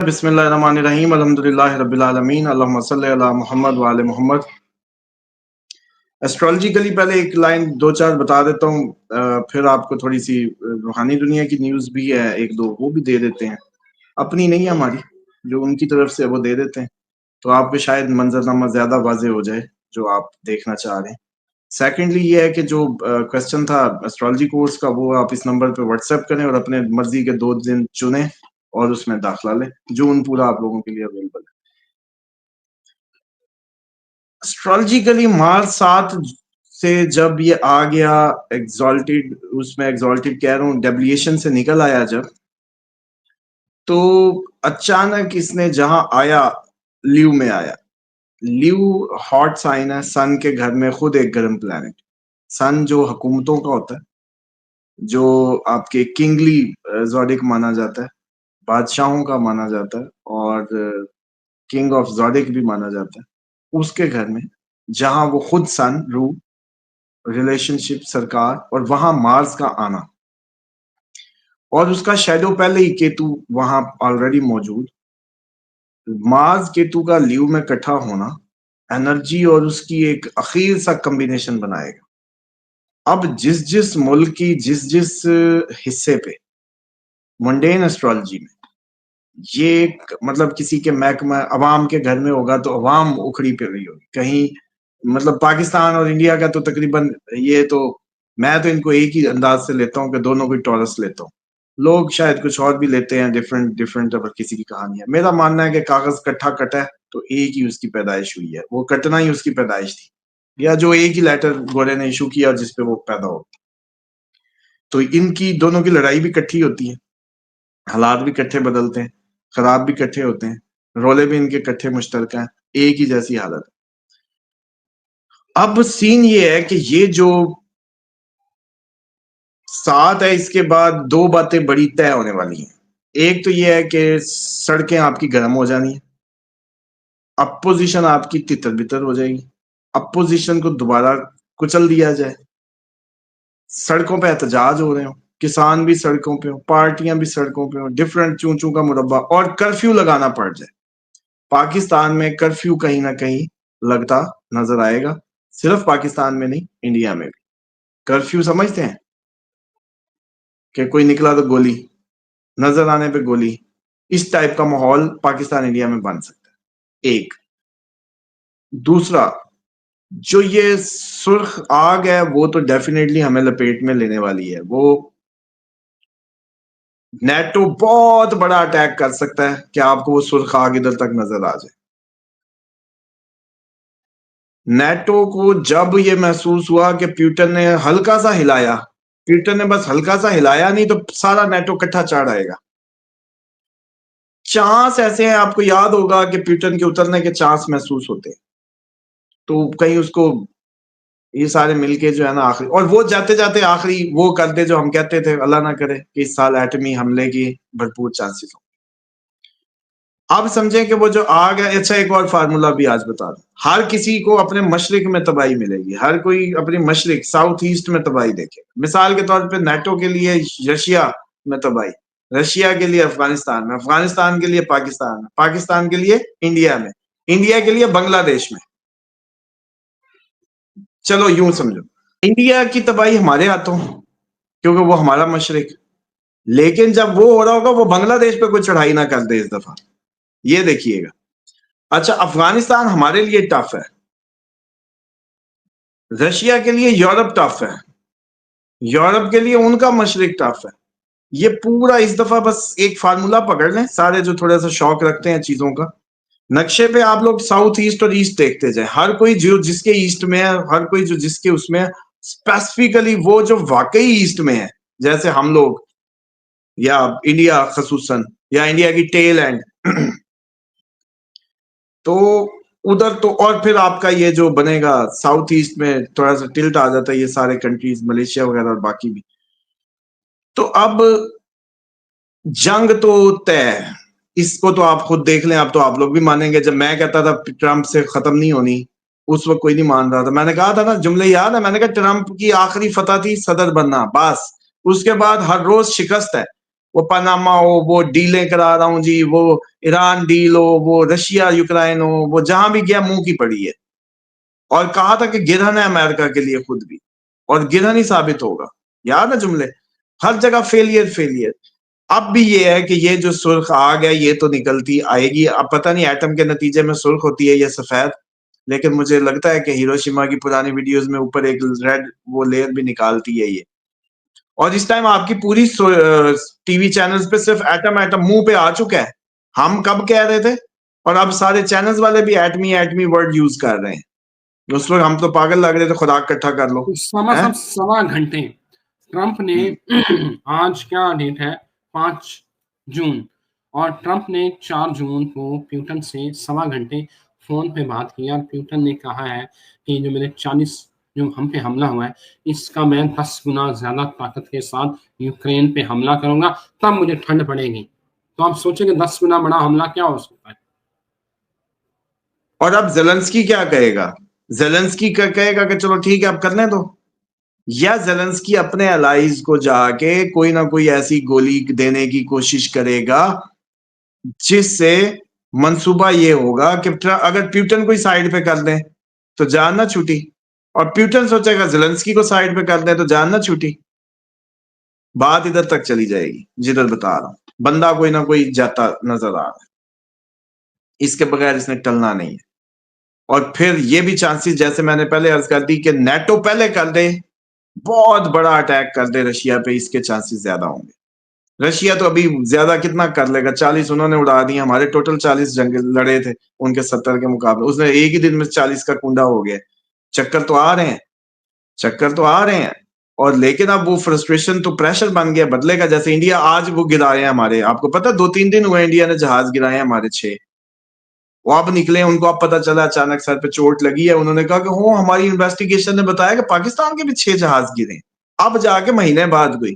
بسم اللہ الرحمن الرحیم الحمدللہ رب العالمین اللہم صلی علی محمد وعلی محمد. ایسٹرالوجیکلی پہلے ایک لائن دو چار بتا دیتا ہوں، پھر آپ کو تھوڑی سی روحانی دنیا کی نیوز بھی ہے ایک دو، وہ بھی دے دیتے ہیں. اپنی نہیں ہے ہماری، جو ان کی طرف سے وہ دے دیتے ہیں، تو آپ کو شاید منظرنامہ زیادہ واضح ہو جائے جو آپ دیکھنا چاہ رہے ہیں. سیکنڈلی یہ ہے کہ جو کوشچن تھا ایسٹرالوجی کورس کا، وہ آپ اس نمبر پہ واٹس ایپ کریں اور اپنے مرضی کے 2 دن چنیں اور اس میں داخلہ لیں. جون پورا آپ لوگوں کے لیے اویلیبل ہے. اسٹرالوجیکلی مارس 7 سے جب یہ آ گیا ایگزالٹیڈ، اس میں ایگزالٹیڈ کہہ رہا ہوں، ڈیبلیشن سے نکل آیا جب، تو اچانک اس نے جہاں آیا لیو میں آیا. لیو ہاٹ سائن ہے، سن کے گھر میں خود ایک گرم پلانٹ. سن جو حکومتوں کا ہوتا ہے، جو آپ کے کنگلی زوڈک مانا جاتا ہے، بادشاہوں کا مانا جاتا ہے، اور کنگ آف زوڈک بھی مانا جاتا ہے، اس کے گھر میں جہاں وہ خود سن رو ریلیشن شپ سرکار، اور وہاں مارس کا آنا، اور اس کا شیڈو پہلے ہی کیتو وہاں آلریڈی موجود. مارس کیتو کا لیو میں کٹھا ہونا انرجی اور اس کی ایک اخیر سا کمبینیشن بنائے گا. اب جس ملک کی جس حصے پہ منڈین اسٹرالوجی میں یہ مطلب کسی کے محکمہ عوام کے گھر میں ہوگا تو عوام اکھڑی پہ رہی ہوگی. کہیں مطلب پاکستان اور انڈیا کا تو تقریباً یہ تو میں تو ان کو ایک ہی انداز سے لیتا ہوں کہ دونوں کو ٹورس لیتا ہوں. لوگ شاید کچھ اور بھی لیتے ہیں، ڈفرینٹ اگر کسی کی کہانی ہے. میرا ماننا ہے کہ کاغذ کٹھا کٹا ہے تو ایک ہی اس کی پیدائش ہوئی ہے، وہ کٹنا ہی اس کی پیدائش تھی، یا جو ایک ہی لیٹر گورے نے ایشو کیا جس پہ وہ پیدا ہو. تو ان کی دونوں کی لڑائی بھی کٹھی ہوتی ہے، حالات بھی کٹھے بدلتے ہیں، خراب بھی کٹھے ہوتے ہیں، رولے بھی ان کے کٹھے مشترکہ ہیں، ایک ہی جیسی حالت. اب سین یہ ہے کہ یہ جو 7 ہے، اس کے بعد 2 باتیں بڑی طے ہونے والی ہیں. ایک تو یہ ہے کہ سڑکیں آپ کی گرم ہو جانی ہیں، اپوزیشن آپ کی تتر بتر ہو جائے گی، اپوزیشن کو دوبارہ کچل دیا جائے، سڑکوں پہ احتجاج ہو رہے ہوں، کسان بھی سڑکوں پہ ہوں، پارٹیاں بھی سڑکوں پہ ہوں، ڈفرینٹ چون کا مربع، اور کرفیو لگانا پڑ جائے. پاکستان میں کرفیو کہیں نہ کہیں لگتا نظر آئے گا، صرف پاکستان میں نہیں، انڈیا میں بھی. کرفیو سمجھتے ہیں کہ کوئی نکلا تو گولی، نظر آنے پہ گولی، اس ٹائپ کا ماحول پاکستان انڈیا میں بن سکتا ہے. ایک دوسرا، جو یہ سرخ آگ ہے وہ تو ڈیفینیٹلی ہمیں لپیٹ میں لینے والی ہے. وہ نیٹو بہت بڑا اٹیک کر سکتا ہے کہ آپ کو وہ سرخ آگ ادھر تک نظر آ جائے. نیٹو کو جب یہ محسوس ہوا کہ پیوٹن نے ہلکا سا ہلایا، پیوٹن نے بس ہلکا سا ہلایا نہیں تو سارا نیٹو کٹھا چڑھ آئے گا. چانس ایسے ہیں، آپ کو یاد ہوگا کہ پیوٹن کے اترنے کے چانس محسوس ہوتے ہیں، تو کہیں اس کو یہ سارے مل کے جو ہے نا آخری، اور وہ جاتے جاتے آخری وہ کر دے جو ہم کہتے تھے اللہ نہ کرے کہ اس سال ایٹمی حملے کی بھرپور چانسز ہوں. اب سمجھیں کہ وہ جو آگ ہے. اچھا ایک اور فارمولا بھی آج بتا دوں، ہر کسی کو اپنے مشرق میں تباہی ملے گی، ہر کوئی اپنی مشرق ساؤتھ ایسٹ میں تباہی دیکھے. مثال کے طور پہ نیٹو کے لیے رشیا میں تباہی، رشیا کے لیے افغانستان میں، افغانستان کے لیے پاکستان میں، پاکستان کے لیے انڈیا میں، انڈیا کے لیے بنگلہ دیش میں. چلو یوں سمجھو، انڈیا کی تباہی ہمارے ہاتھوں کیونکہ وہ ہمارا مشرق، لیکن جب وہ ہو رہا ہوگا وہ بنگلہ دیش پہ کوئی چڑھائی نہ کر دے اس دفعہ، یہ دیکھیے گا. اچھا افغانستان ہمارے لیے ٹف ہے، رشیا کے لیے یورپ ٹف ہے، یورپ کے لیے ان کا مشرق ٹف ہے. یہ پورا اس دفعہ بس ایک فارمولا پکڑ لیں سارے جو تھوڑا سا شوق رکھتے ہیں چیزوں کا. نقشے پہ آپ لوگ ساؤتھ ایسٹ اور ایسٹ دیکھتے جائیں، ہر کوئی جو جس کے ایسٹ میں ہے، ہر کوئی جو جس کے اس میں ہے، اسپیسیفکلی وہ جو واقعی ایسٹ میں ہے، جیسے ہم لوگ یا انڈیا خصوصاً، یا انڈیا کی ٹیل اینڈ، تو ادھر تو. اور پھر آپ کا یہ جو بنے گا ساؤتھ ایسٹ میں تھوڑا سا ٹلٹ آ جاتا ہے، یہ سارے کنٹریز ملیشیا وغیرہ اور باقی بھی. تو اب جنگ تو طے، اس کو تو آپ خود دیکھ لیں. اب تو آپ لوگ بھی مانیں گے، جب میں کہتا تھا ٹرمپ سے ختم نہیں ہونی، اس وقت کوئی نہیں مان رہا تھا. میں نے کہا تھا نا، جملے یاد ہے، میں نے کہا ٹرمپ کی آخری فتح تھی صدر بننا، بس اس کے بعد ہر روز شکست ہے. وہ پاناما ہو, وہ ڈیلیں کرا رہا ہوں جی, وہ ایران ڈیل ہو, وہ رشیا یوکرائن ہو, وہ جہاں بھی گیا منہ کی پڑی ہے. اور کہا تھا کہ گرہن ہے امریکہ کے لیے خود بھی, اور گرہن ہی ثابت ہوگا. یاد ہے جملے, ہر جگہ فیلئر فیلئر. اب بھی یہ ہے کہ یہ جو سرخ آ گیا یہ تو نکلتی آئے گی. اب پتہ نہیں ایٹم کے نتیجے میں سرخ ہوتی ہے یا سفید, لیکن مجھے لگتا ہے کہ ہیروشیما کی پرانی ویڈیوز میں اوپر ایک ریڈ وہ لیئر بھی نکالتی ہے یہ. اور اس ٹائم آپ کی پوری ٹی وی چینلز پہ صرف ایٹم ایٹم منہ پہ آ چکا ہے. ہم کب کہہ رہے تھے, اور اب سارے چینلز والے بھی ایٹمی ایٹمی ورڈ یوز کر رہے ہیں. اس وقت ہم تو پاگل لگ رہے تھے, خدا اکٹھا کر لو. سب 7 گھنٹے ٹرمپ نے آج کیا ڈیٹ ہے 5 جون, اور ٹرمپ نے 4 جون کو پیوٹن سے 7 گھنٹے فون پہ بات کی, اور پیوٹن نے کہا ہے کہ جو میرے 40 جو ہم پہ حملہ ہوا ہے اس کا میں 10 گنا زیادہ طاقت کے ساتھ یوکرین پہ حملہ کروں گا, تب مجھے ٹھنڈ پڑے گی. تو آپ سوچیں کہ 10 گنا بڑا حملہ کیا ہو سکتا ہے. اور اب زیلنسکی کیا کہے گا؟ زیلنسکی کہے گا کہ چلو ٹھیک ہے اب کرنے دو, یا زیلنسکی اپنے الائز کو جا کے کوئی نہ کوئی ایسی گولی دینے کی کوشش کرے گا جس سے منصوبہ یہ ہوگا کہ اگر پیوٹن کوئی سائیڈ پہ کر دیں تو جان نہ چھوٹی, اور پیوٹن سوچے گا زیلنسکی کو سائیڈ پہ کر دیں تو جان نہ چھوٹی. بات ادھر تک چلی جائے گی جدھر بتا رہا ہوں. بندہ کوئی نہ کوئی جاتا نظر آ رہا ہے, اس کے بغیر اس نے ٹلنا نہیں ہے. اور پھر یہ بھی چانسز جیسے میں نے پہلے عرض کر دی کہ نیٹو پہلے کر دے, بہت بڑا اٹیک کر دے رشیا پہ, اس کے چانسز زیادہ ہوں گے. رشیا تو ابھی زیادہ کتنا کر لے گا, 40 انہوں نے اڑا دی, ہمارے ٹوٹل 40 جنگ لڑے تھے ان کے 70 کے مقابلے, اس نے ایک ہی دن میں 40 کا کنڈا ہو گیا. چکر تو آ رہے ہیں, چکر تو آ رہے ہیں. اور لیکن اب وہ فرسٹریشن تو پریشر بن گیا بدلے کا. جیسے انڈیا آج وہ گرائے ہیں ہمارے, آپ کو پتا 2-3 دن ہوئے انڈیا نے جہاز گرائے ہیں ہمارے 6, وہ اب نکلے, ان کو اب پتا چلا اچانک سر پہ چوٹ لگی ہے. انہوں نے کہا کہ ہو ہماری انویسٹیگیشن نے بتایا کہ پاکستان کے بھی 6 جہاز گرے. اب جا کے مہینے بعد کوئی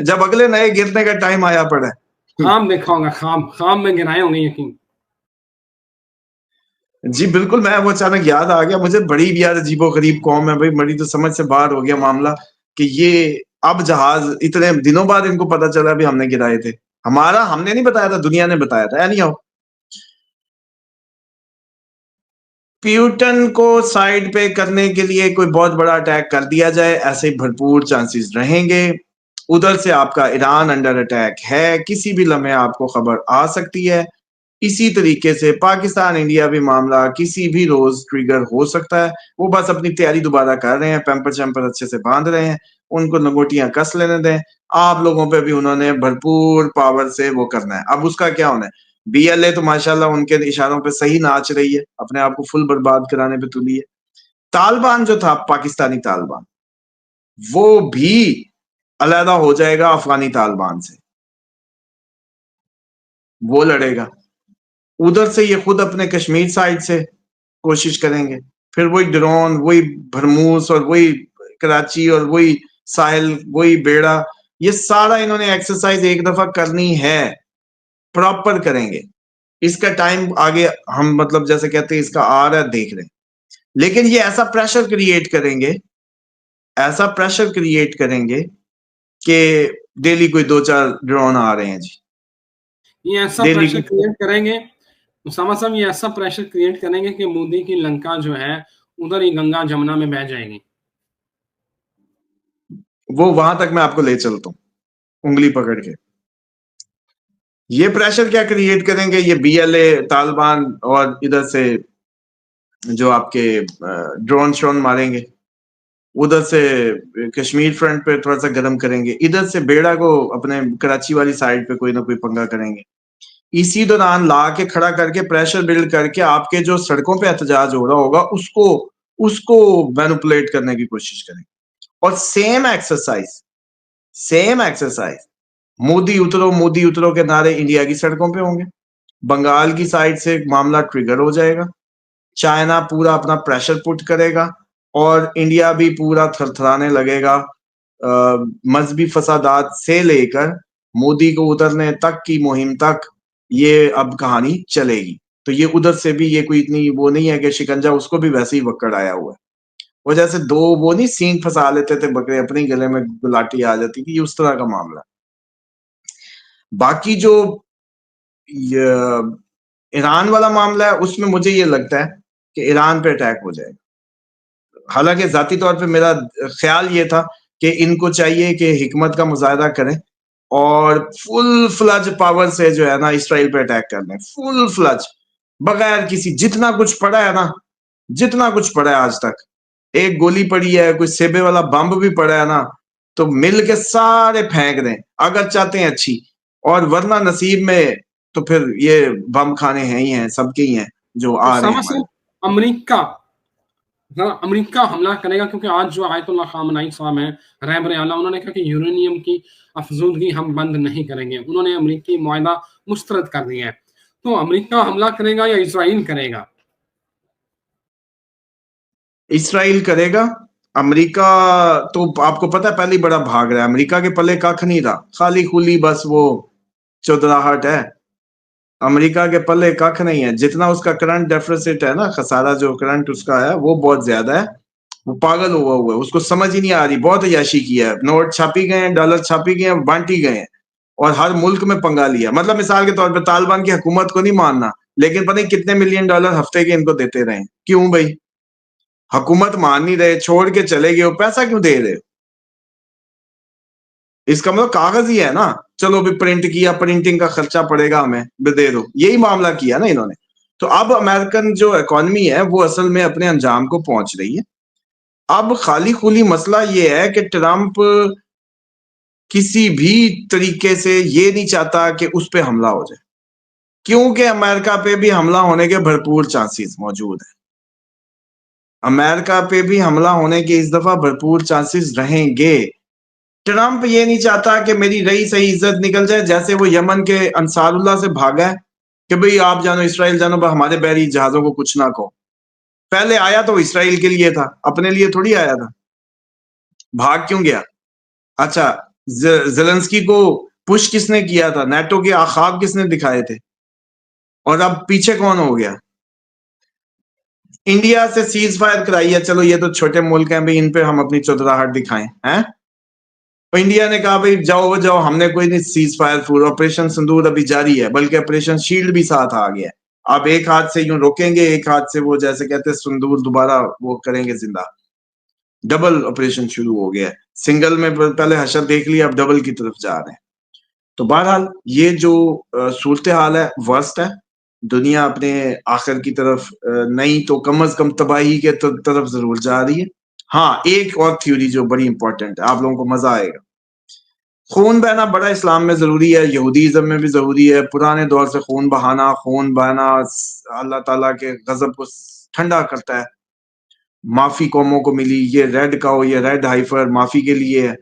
جب اگلے نئے گرنے کا ٹائم آیا پڑا ہے. خواب دیکھا ہوگا, خواب میں گرائے ہوں گے یقین. جی بالکل, میں وہ اچانک یاد آ گیا مجھے, بڑی یار عجیب و غریب قوم ہے بھائی, بڑی تو سمجھ سے باہر ہو گیا معاملہ کہ یہ اب جہاز اتنے دنوں بعد ان کو پتا چلا بھی ہم نے گرائے تھے. ہم نے نہیں بتایا تھا, دنیا نے بتایا تھا. نہیں آؤ, پیوٹن کو سائیڈ پہ کرنے کے لیے کوئی بہت بڑا اٹیک کر دیا جائے, ایسے بھرپور چانسز رہیں گے. ادھر سے آپ کا ایران انڈر اٹیک ہے, کسی بھی لمحے آپ کو خبر آ سکتی ہے. اسی طریقے سے پاکستان انڈیا بھی معاملہ کسی بھی روز ٹریگر ہو سکتا ہے. وہ بس اپنی تیاری دوبارہ کر رہے ہیں, پیمپر چیمپر اچھے سے باندھ رہے ہیں, ان کو لنگوٹیاں کس لینے دیں. آپ لوگوں پہ بھی انہوں نے بھرپور پاور سے وہ کرنا ہے. اب اس کا کیا ہونا ہے, بی ایل اے تو ماشاءاللہ ان کے اشاروں پہ صحیح ناچ رہی ہے, اپنے آپ کو فل برباد کرانے پہ تلی ہے. طالبان جو تھا پاکستانی طالبان, وہ بھی علیحدہ ہو جائے گا افغانی طالبان سے, وہ لڑے گا. ادھر سے یہ خود اپنے کشمیر سائڈ سے کوشش کریں گے, پھر وہی ڈرون, وہی بھرموس, اور وہی کراچی, اور وہی ساحل, وہی بیڑا, یہ سارا انہوں نے ایکسرسائز ایک دفعہ کرنی ہے, پراپر کریں گے. اس کا ٹائم آگے ہم مطلب جیسے کہتے ہیں اس کا آ رہا ہے, دیکھ رہے ہیں. لیکن یہ ایسا پریشر کریٹ کریں گے, ایسا پریشر کریٹ کریں گے کہ ڈیلی کوئی 2-4 ڈرون آ رہے ہیں جی. یہ ایسا پریشر کریٹ کریں گے اسامہ صاحب, یہ ایسا پریشر کریٹ کریں گے کہ مودی کی لنکا جو ہے ادھر ہی گنگا جمنا میں بہ جائے گی. وہ وہاں تک میں آپ کو لے چلتا ہوں انگلی پکڑ کے. یہ پریشر کیا کریٹ کریں گے, یہ بی ایل اے طالبان, اور ادھر سے جو آپ کے ڈرون شرون ماریں گے, ادھر سے کشمیر فرنٹ پہ تھوڑا سا گرم کریں گے, ادھر سے بیڑا کو اپنے کراچی والی سائڈ پہ کوئی نہ کوئی پنگا کریں گے. اسی دوران لا کے کھڑا کر کے پریشر بلڈ کر کے آپ کے جو سڑکوں پہ احتجاج ہو رہا ہوگا اس کو مینوپولیٹ کرنے کی کوشش کریں. اور سیم ایکسرسائز مودی اترو کے نعرے انڈیا کی سڑکوں پہ ہوں گے. بنگال کی سائڈ سے معاملہ ٹریگر ہو جائے گا, چائنا پورا اپنا پریشر پٹ کرے گا, اور انڈیا بھی پورا تھر تھرانے لگے گا. مذہبی فسادات سے لے کر مودی کو اترنے تک کی مہم تک یہ اب کہانی چلے گی. تو یہ ادھر سے بھی یہ کوئی اتنی وہ نہیں ہے کہ شکنجا اس کو بھی ویسے ہی وکڑ آیا ہوا ہے. وہ جیسے 2 وہ نہیں سینگ پھنسا لیتے تھے بکرے, اپنے گلے میں گلاٹی آ جاتی تھی, یہ اس طرح کا معاملہ. باقی جو ایران والا معاملہ ہے اس میں مجھے یہ لگتا ہے کہ ایران پہ اٹیک ہو جائے گا. حالانکہ ذاتی طور پہ میرا خیال یہ تھا کہ ان کو چاہیے کہ حکمت کا مظاہرہ کریں اور فل فلج پاور سے جو ہے نا اسرائیل پہ اٹیک کر لیں, فل فلج, بغیر کسی, جتنا کچھ پڑا ہے نا, جتنا کچھ پڑا ہے آج تک, ایک گولی پڑی ہے, کوئی سیبے والا بمب بھی پڑا ہے نا, تو مل کے سارے پھینک دیں اگر چاہتے ہیں اچھی, اور ورنہ نصیب میں تو پھر یہ بم کھانے ہیں ہی ہیں, سب کے ہی ہیں جو آ رہے ہیں ہمارے. امریکہ حملہ کرے گا, کیونکہ آج جو آیت اللہ خامنائی صاحب ہیں رہبر اعلیٰ, انہوں نے کہا کہ یورینیم کی افزودگی ہم بند نہیں کریں گے. انہوں نے امریکی معاہدہ مسترد کر دیا ہے. تو امریکہ حملہ کرے گا یا اسرائیل کرے گا؟ اسرائیل کرے گا. امریکہ تو آپ کو پتا ہے پہلے بڑا بھاگ رہا ہے, امریکہ کے پلے کھ نہیں رہا, خالی خولی بس وہ چودراہٹ ہے. امریکہ کے پلے کھ نہیں ہے, جتنا اس کا کرنٹ ڈیفیسٹ ہے نا, خسارہ جو کرنٹ اس کا ہے وہ بہت زیادہ ہے. وہ پاگل ہوا ہوا ہے, اس کو سمجھ ہی نہیں آ رہی, بہت عیاشی کیا ہے, نوٹ چھاپی گئے ہیں, ڈالر چھاپی گئے ہیں, بانٹی گئے ہیں, اور ہر ملک میں پنگا لیا. مطلب مثال کے طور پہ طالبان کی حکومت کو نہیں ماننا, لیکن پتہ نہیں کتنے ملین ڈالر ہفتے کے ان کو دیتے رہے. کیوں بھائی؟ حکومت مان نہیں رہے, چھوڑ کے چلے گئے ہو, پیسہ کیوں دے رہے ہو؟ اس کا مطلب کاغذ ہی ہے نا, چلو بھی پرنٹ کیا, پرنٹنگ کا خرچہ پڑے گا ہمیں, دے دو, یہی معاملہ کیا نا انہوں نے. تو اب امریکن جو اکانومی ہے وہ اصل میں اپنے انجام کو پہنچ رہی ہے. اب خالی خولی مسئلہ یہ ہے کہ ٹرمپ کسی بھی طریقے سے یہ نہیں چاہتا کہ اس پہ حملہ ہو جائے, کیونکہ امریکہ پہ بھی حملہ ہونے کے بھرپور چانسز موجود ہیں. امریکہ پہ بھی حملہ ہونے کے اس دفعہ بھرپور چانسز رہیں گے. ٹرمپ یہ نہیں چاہتا کہ میری رہی صحیح عزت نکل جائے, جیسے وہ یمن کے انصار اللہ سے بھاگا ہے کہ بھئی آپ جانو, اسرائیل جانو, ہمارے بحری جہازوں کو کچھ نہ کہو. پہلے آیا تو اسرائیل کے لیے تھا, اپنے لیے تھوڑی آیا تھا. بھاگ کیوں گیا؟ اچھا, زیلنسکی کو پش کس نے کیا تھا؟ نیٹو کے خواب کس نے دکھائے تھے؟ اور اب پیچھے کون ہو گیا؟ انڈیا سے سیز فائر کرائی ہے, چلو یہ تو چھوٹے ملک ہیں بھائی, ان پہ ہم اپنی چودراہٹ دکھائیں ہیں. انڈیا نے کہا بھائی جاؤ جاؤ, ہم نے کوئی نہیں سیز فائر, فور آپریشن سندور ابھی جاری ہے, بلکہ آپریشن شیلڈ بھی ساتھ آ گیا ہے. آپ ایک ہاتھ سے یوں روکیں گے, ایک ہاتھ سے وہ جیسے کہتے ہیں سندور دوبارہ وہ کریں گے زندہ. ڈبل آپریشن شروع ہو گیا ہے, سنگل میں پہلے حشر دیکھ لیا, اب ڈبل کی طرف جا رہے ہیں. تو بہرحال یہ جو صورتحال ہے ورسٹ ہے, دنیا اپنے آخر کی طرف نہیں تو کم از کم تباہی کے طرف ضرور جا رہی ہے. ہاں, ایک اور تھیوری جو بڑی امپورٹنٹ ہے, آپ لوگوں کو مزہ آئے گا. خون بہنا بڑا اسلام میں ضروری ہے, یہودیزم میں بھی ضروری ہے. پرانے دور سے خون بہانا اللہ تعالیٰ کے غضب کو ٹھنڈا کرتا ہے. معافی قوموں کو ملی, یہ ریڈ کاؤ, یہ ریڈ ہائفر معافی کے لیے ہے.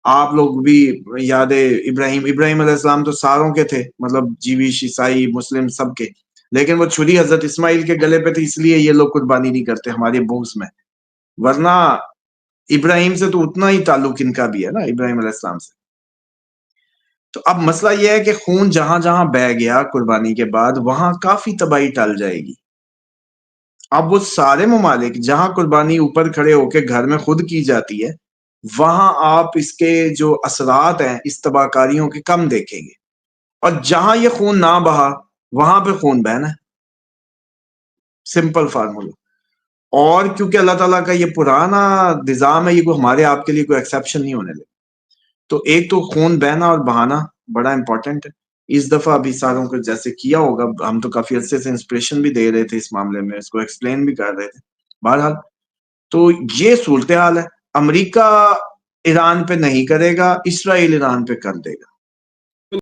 آپ لوگ بھی یاد ہے ابراہیم علیہ السلام تو ساروں کے تھے, مطلب جیوش, عیسائی, مسلم, سب کے, لیکن وہ چھری حضرت اسماعیل کے گلے پہ تھی, اس لیے یہ لوگ قربانی نہیں کرتے ہمارے بوس میں. ورنہ ابراہیم سے تو اتنا ہی تعلق ان کا بھی ہے نا, ابراہیم علیہ السلام سے. تو اب مسئلہ یہ ہے کہ خون جہاں جہاں بہ گیا قربانی کے بعد, وہاں کافی تباہی ٹل جائے گی. اب وہ سارے ممالک جہاں قربانی اوپر کھڑے ہو کے گھر میں خود کی جاتی ہے, وہاں آپ اس کے جو اثرات ہیں اس تباہ کاریوں کے کم دیکھیں گے. اور جہاں یہ خون نہ بہا وہاں پہ خون بہنا ہے, سمپل فارمولا. اور کیونکہ اللہ تعالیٰ کا یہ پرانا نظام ہے, یہ کوئی ہمارے آپ کے لیے کوئی ایکسیپشن نہیں ہونے لگا. تو ایک تو خون بہنا اور بہانا بڑا امپورٹنٹ ہے. اس دفعہ ابھی ساروں کو جیسے کیا ہوگا, ہم تو کافی عرصے سے انسپریشن بھی دے رہے تھے اس معاملے میں, اس کو ایکسپلین بھی کر رہے تھے. بہرحال تو یہ صورتحال ہے. امریکہ ایران پہ نہیں کرے گا, اسرائیل ایران پہ کر دے گا.